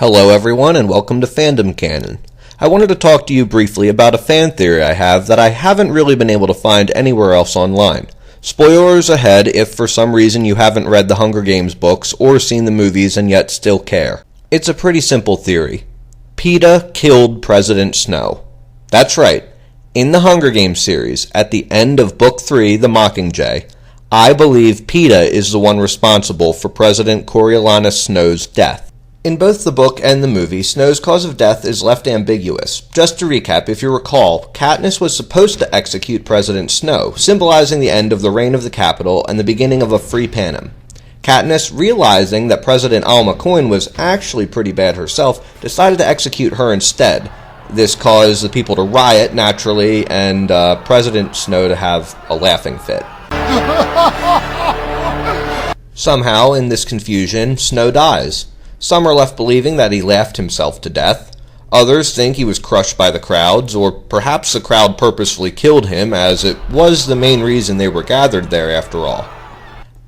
Hello everyone and welcome to Fandom Canon. I wanted to talk to you briefly about a fan theory I have that I haven't really been able to find anywhere else online. Spoilers ahead if for some reason you haven't read the Hunger Games books or seen the movies and yet still care. It's a pretty simple theory. Peeta killed President Snow. That's right. In the Hunger Games series, at the end of Book 3, The Mockingjay, I believe Peeta is the one responsible for President Coriolanus Snow's death. In both the book and the movie, Snow's cause of death is left ambiguous. Just to recap, if you recall, Katniss was supposed to execute President Snow, symbolizing the end of the reign of the capital and the beginning of a free Panem. Katniss, realizing that President Alma Coin was actually pretty bad herself, decided to execute her instead. This caused the people to riot, naturally, and President Snow to have a laughing fit. Somehow, in this confusion, Snow dies. Some are left believing that he laughed himself to death. Others think he was crushed by the crowds, or perhaps the crowd purposefully killed him, as it was the main reason they were gathered there after all.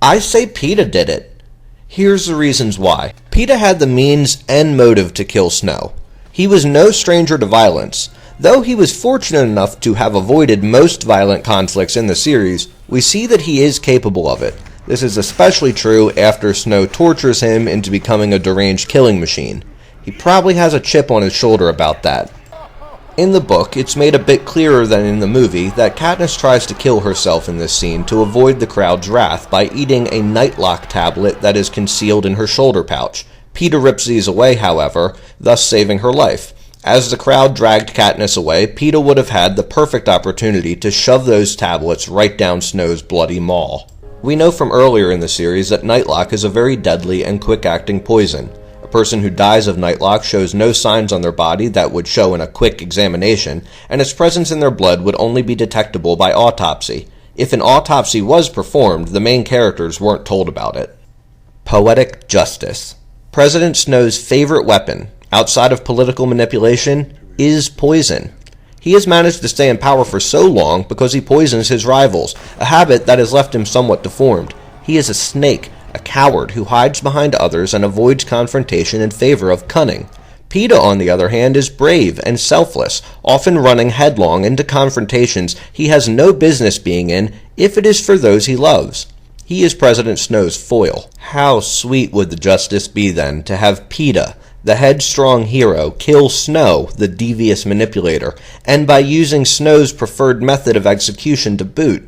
I say Peeta did it. Here's the reasons why. Peeta had the means and motive to kill Snow. He was no stranger to violence. Though he was fortunate enough to have avoided most violent conflicts in the series, we see that he is capable of it. This is especially true after Snow tortures him into becoming a deranged killing machine. He probably has a chip on his shoulder about that. In the book, it's made a bit clearer than in the movie that Katniss tries to kill herself in this scene to avoid the crowd's wrath by eating a nightlock tablet that is concealed in her shoulder pouch. Peeta rips these away, however, thus saving her life. As the crowd dragged Katniss away, Peeta would have had the perfect opportunity to shove those tablets right down Snow's bloody maw. We know from earlier in the series that nightlock is a very deadly and quick-acting poison. A person who dies of nightlock shows no signs on their body that would show in a quick examination, and its presence in their blood would only be detectable by autopsy. If an autopsy was performed, the main characters weren't told about it. Poetic justice. President Snow's favorite weapon, outside of political manipulation, is poison. He has managed to stay in power for so long because he poisons his rivals, a habit that has left him somewhat deformed. He is a snake, a coward who hides behind others and avoids confrontation in favor of cunning. Peeta, on the other hand, is brave and selfless, often running headlong into confrontations he has no business being in if it is for those he loves. He is President Snow's foil. How sweet would the justice be, then, to have Peeta, the headstrong hero, kill Snow, the devious manipulator, and by using Snow's preferred method of execution to boot.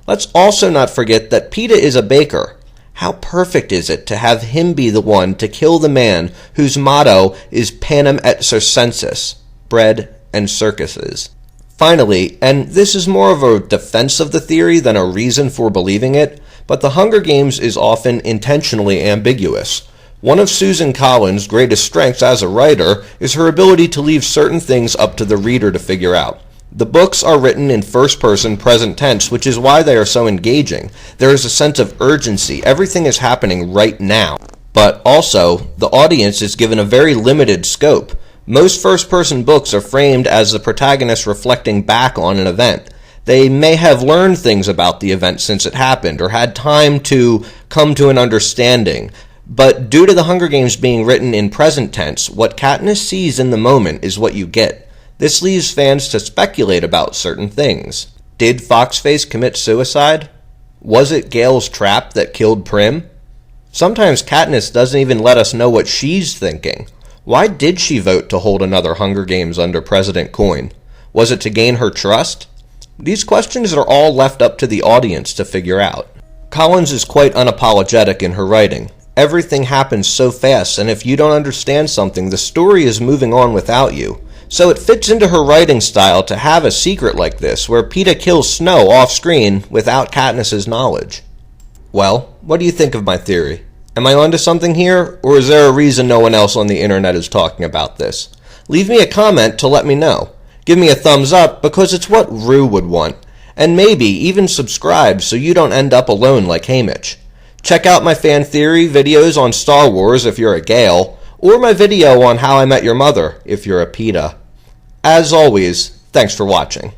Let's also not forget that Peeta is a baker. How perfect is it to have him be the one to kill the man whose motto is Panem et Circenses, bread and circuses. Finally, and this is more of a defense of the theory than a reason for believing it, but the Hunger Games is often intentionally ambiguous. One of Susan Collins' greatest strengths as a writer is her ability to leave certain things up to the reader to figure out. The books are written in first-person present tense, which is why they are so engaging. There is a sense of urgency. Everything is happening right now. But also, the audience is given a very limited scope. Most first-person books are framed as the protagonist reflecting back on an event. They may have learned things about the event since it happened, or had time to come to an understanding. But due to the Hunger Games being written in present tense, what Katniss sees in the moment is what you get. This leaves fans to speculate about certain things. Did Foxface commit suicide? Was it Gale's trap that killed Prim? Sometimes Katniss doesn't even let us know what she's thinking. Why did she vote to hold another Hunger Games under President Coin? Was it to gain her trust? These questions are all left up to the audience to figure out. Collins is quite unapologetic in her writing. Everything happens so fast, and if you don't understand something, the story is moving on without you. So it fits into her writing style to have a secret like this, where Peeta kills Snow off-screen without Katniss's knowledge. Well, what do you think of my theory? Am I onto something here, or is there a reason no one else on the internet is talking about this? Leave me a comment to let me know. Give me a thumbs up, because it's what Rue would want. And maybe even subscribe so you don't end up alone like Haymitch. Check out my fan theory videos on Star Wars if you're a Gale, or my video on How I Met Your Mother if you're a Peeta. As always, thanks for watching.